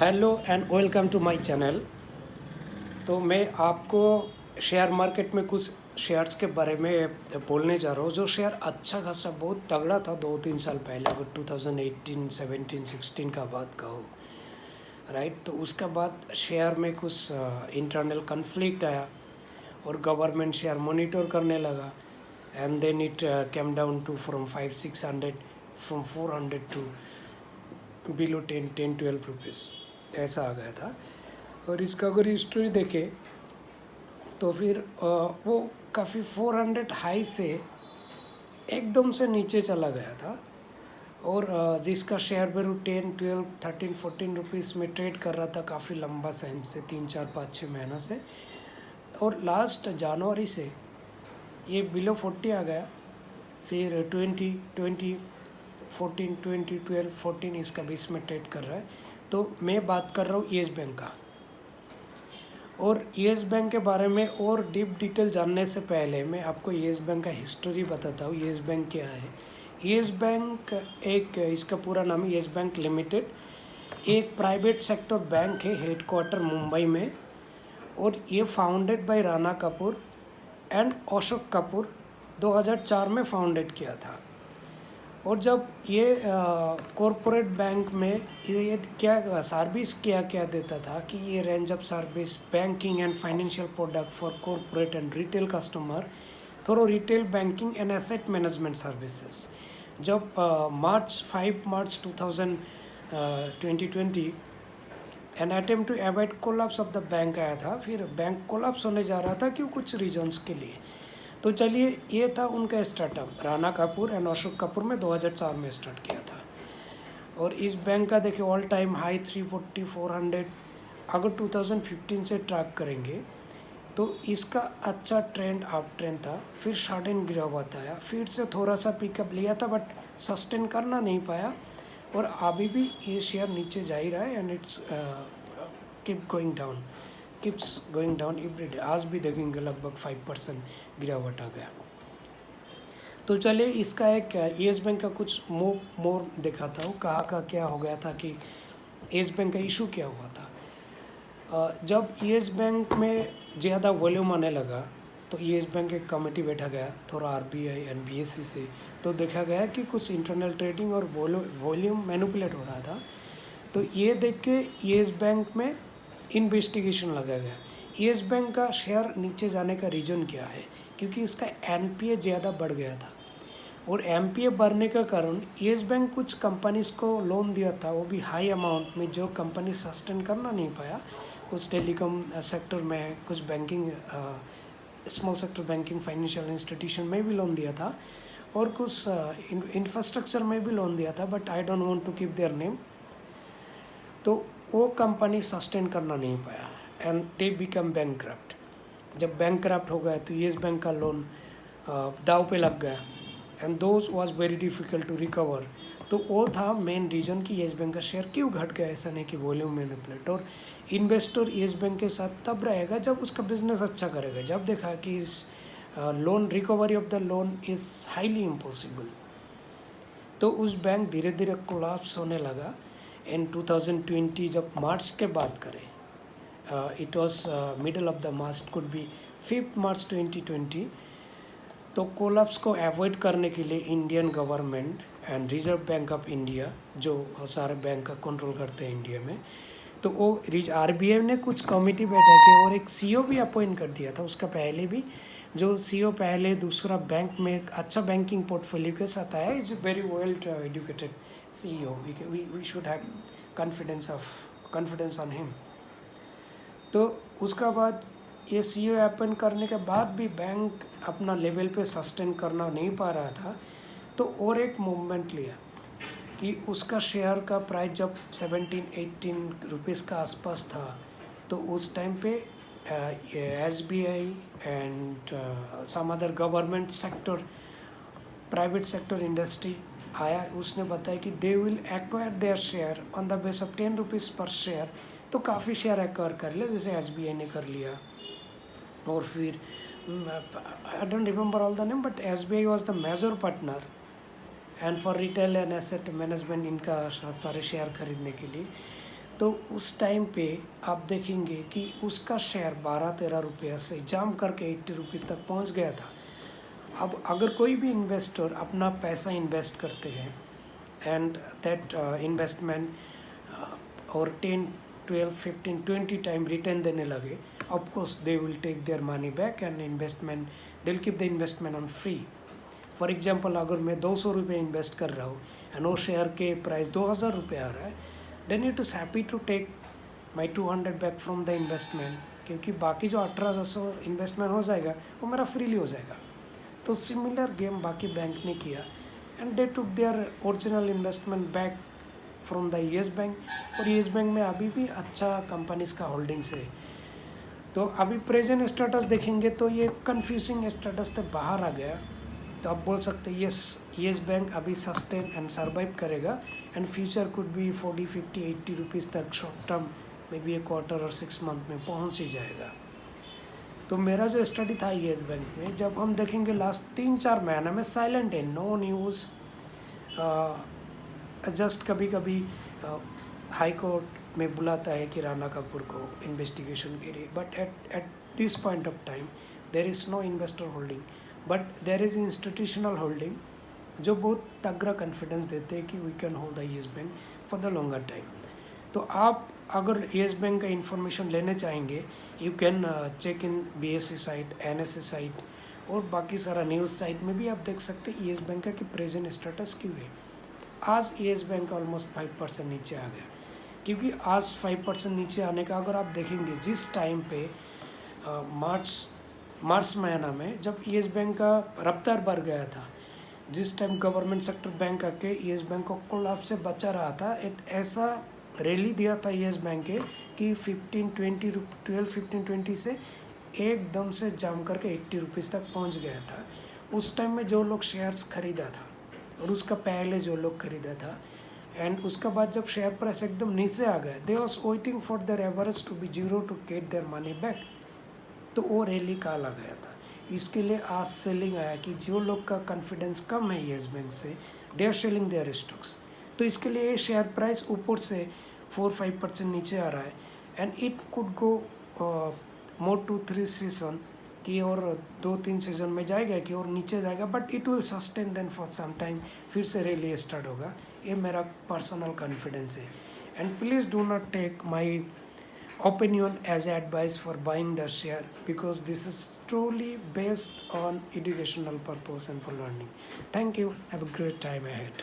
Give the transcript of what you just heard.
Hello and welcome to my channel. तो मैं आपको शेयर मार्केट में कुछ शेयर्स के बारे में बोलने जा रहा हूँ। जो शेयर अच्छा खासा बहुत तगड़ा था 2-3 साल पहले, अगर 2018, 17, 16 का बात का हो, राइट। तो उसके बाद शेयर में कुछ इंटरनल कन्फ्लिक्ट आया और गवर्नमेंट शेयर मॉनिटर करने लगा and then it came down to from 500-600, from 400 to below 10-12 rupees, ऐसा आ गया था। और इसका अगर हिस्ट्री देखें तो फिर वो काफ़ी 400 हाई से एकदम से नीचे चला गया था। और जिसका शेयर वैल्यू 10, 12, 13, 14 रुपीज़ में ट्रेड कर रहा था काफ़ी लंबा टाइम से, 3, 4, 5, 6 महीना से। और लास्ट जनवरी से ये बिलो 40 आ गया, फिर 20, 14, 20, 12, 14 इसका बीच में ट्रेड कर रहा है। तो मैं बात कर रहा हूँ येस बैंक का। और येस बैंक के बारे में और डीप डिटेल जानने से पहले मैं आपको येस बैंक का हिस्ट्री बताता हूँ। येस बैंक क्या है? येस बैंक एक, इसका पूरा नाम है येस बैंक लिमिटेड, एक प्राइवेट सेक्टर बैंक है, हेडक्वार्टर मुंबई में। और ये founded by Rana Kapoor and Ashok Kapoor 2004 में फाउंडेड किया था। और जब ये कॉरपोरेट बैंक में ये क्या सर्विस क्या देता था कि ये range of service banking and financial product for corporate and retail customer through retail banking and asset management services. जब five March 2020 an attempt to avoid collapse of the bank आया था। फिर बैंक कोलैप्स होने जा रहा था क्यों, कुछ रीजंस के लिए। तो चलिए, ये था उनका स्टार्टअप, राणा कपूर एंड अशोक कपूर में 2004 में स्टार्ट किया था। और इस बैंक का देखिए ऑल टाइम हाई 340, 400 अगर 2015 से ट्रैक करेंगे तो इसका अच्छा ट्रेंड अप ट्रेंड था। फिर सडन गिरावट आया, फिर से थोड़ा सा पिकअप लिया था बट सस्टेन करना नहीं पाया। और अभी भी ये शेयर नीचे जा ही रहा है and it's keeps going down every day. आज भी देखेंगे लगभग 5% गिरावट आ गया। तो चलिए, इसका एक येस बैंक का कुछ मोर दिखाता हूँ, कहाँ का क्या हो गया था कि येस बैंक का इशू क्या हुआ था। जब येस बैंक में ज़्यादा वॉल्यूम आने लगा तो येस बैंक एक कमेटी बैठा गया थोड़ा आरबीआई एंड बीएसई से। तो देखा गया कि कुछ इंटरनल ट्रेडिंग और वॉल्यूम मैनिपुलेट हो रहा था। तो ये देख के येस बैंक में इन्वेस्टिगेशन लगाया गया। येस बैंक का शेयर नीचे जाने का रीज़न क्या है? क्योंकि इसका एनपीए ज़्यादा बढ़ गया था। और एनपीए बढ़ने का कारण येस बैंक कुछ कंपनीज को लोन दिया था, वो भी हाई अमाउंट में, जो कंपनी सस्टेन करना नहीं पाया। कुछ टेलीकॉम सेक्टर में, कुछ banking, small sector banking, financial institution में भी लोन दिया था, और कुछ इंफ्रास्ट्रक्चर में भी लोन दिया था, but I don't want to keep their name. तो वो कंपनी सस्टेन करना नहीं पाया एंड दे बिकम बैंकक्रप्ट। जब बैंकक्रप्ट हो गया तो येस बैंक का लोन दाव पे लग गया and those was very difficult to recover. तो वो था मेन रीज़न कि येस बैंक का शेयर क्यों घट गया। ऐसा नहीं कि वॉल्यूम मैनिपुलेट। और इन्वेस्टर येस बैंक के साथ तब रहेगा जब उसका बिजनेस अच्छा करेगा। जब देखा कि इस loan recovery of the loan is highly impossible, तो उस बैंक धीरे धीरे कोलैप्स होने लगा। इन 2020 जब मार्च के बात करें, it was middle of the March, could be 5 मार्च 2020। तो कोलैप्स को अवॉइड करने के लिए Indian government and reserve bank of India, जो सारे बैंक का कंट्रोल करते हैं इंडिया में, तो वो आरबीआई ने कुछ कमेटी बैठा के और एक सीईओ भी अपॉइंट कर दिया था। उसका पहले भी जो सीईओ पहले दूसरा बैंक में एक अच्छा बैंकिंग पोर्टफोलियो के साथ आया, is very well educated CEO, we should have confidence on him. तो उसका बाद ये सीईओ अपॉइंट करने के बाद भी बैंक अपना लेवल पे सस्टेन करना नहीं पा रहा था। तो और एक मूवमेंट लिया कि उसका शेयर का प्राइस जब 17-18 रुपीज़ का आसपास था, तो उस टाइम पे SBI and some other government sector, private sector industry आया। उसने बताया कि they will acquire their share on the base of 10 rupees per share. तो काफ़ी शेयर एक्वायर कर लिया, जैसे एसबीआई ने कर लिया। और फिर I don't remember all the name, but SBI was the major partner and for retail and asset management, इनका सारे शेयर खरीदने के लिए। तो उस टाइम पे आप देखेंगे कि उसका शेयर 12-13 रुपया से जाम करके 80 रुपीज़ तक पहुंच गया था। अब अगर कोई भी इन्वेस्टर अपना पैसा इन्वेस्ट करते हैं एंड दैट इन्वेस्टमेंट और 10, 12, 15, 20 टाइम रिटर्न देने लगे, of course they will take their money back and investment they will keep the investment on free. For example, अगर मैं 200 रुपये इन्वेस्ट कर रहा हूँ एंड वो शेयर के प्राइस 2000 रुपये आ रहा है, then it is happy to take my 200 back from the investment, क्योंकि बाकी जो 1800 इन्वेस्टमेंट हो जाएगा वो मेरा फ्रीली हो जाएगा। तो सिमिलर गेम बाकी बैंक ने किया and they took their original investment back from the Yes bank. और येस बैंक में अभी भी अच्छा कंपनीज का होल्डिंग्स है। तो अभी प्रेजेंट स्टेटस देखेंगे तो ये कंफ्यूजिंग स्टेटस से बाहर आ गया। तो आप बोल सकते हैं येस बैंक अभी सस्टेन एंड सर्वाइव करेगा and future could be 40, 50, 80 rupees तक शॉर्ट टर्म में भी 1 क्वार्टर और 6 मंथ में पहुंच ही जाएगा। तो मेरा जो स्टडी था येस बैंक में, जब हम देखेंगे लास्ट 3-4 महीने में साइलेंट है, नो न्यूज़, जस्ट कभी कभी हाई कोर्ट में बुलाता है कि राणा कपूर को इन्वेस्टिगेशन के लिए, but at this point of time there is no investor holding, but there is institutional holding जो बहुत तगड़ा कॉन्फिडेंस देते हैं कि we can hold the Yes Bank for the longer time. तो आप अगर येस बैंक का इंफॉर्मेशन लेने चाहेंगे, you can check in BSE site, NSE site और बाकी सारा न्यूज़ साइट में भी आप देख सकते हैं येस बैंक का कि प्रेजेंट स्टेटस क्यों है। आज येस बैंक ऑलमोस्ट 5% नीचे आ गया, क्योंकि आज 5% नीचे आने का अगर आप देखेंगे जिस टाइम पे मार्च महीना में जब येस बैंक का रफ्तार बढ़ गया था, जिस टाइम गवर्नमेंट सेक्टर बैंक आके येस बैंक को कोलैप्स से बचा रहा था, एक ऐसा रैली दिया था येस बैंक के कि 12-15-20 से एकदम से जाम करके 80 रुपीज़ तक पहुंच गया था। उस टाइम में जो लोग शेयर्स खरीदा था और उसका पहले जो लोग खरीदा था एंड उसका बाद जब शेयर प्राइस एकदम नीचे आ गया, they was waiting for their average to be 0 to get their money back. तो वो रैली काल आ गया था। इसके लिए आज सेलिंग आया कि जो लोग का कॉन्फिडेंस कम है येस बैंक से, they are selling their stocks. तो इसके लिए शेयर प्राइस ऊपर से 4-5% नीचे आ रहा है and it could go more to 3 season कि और 2-3 सीजन में जाएगा कि और नीचे जाएगा, but it will sustain then for some time, फिर से रैली स्टार्ट होगा। ये मेरा पर्सनल कॉन्फिडेंस है and please do not take my opinion as advice for buying the share, because this is truly based on educational purpose and for learning. Thank you. Have a great time ahead.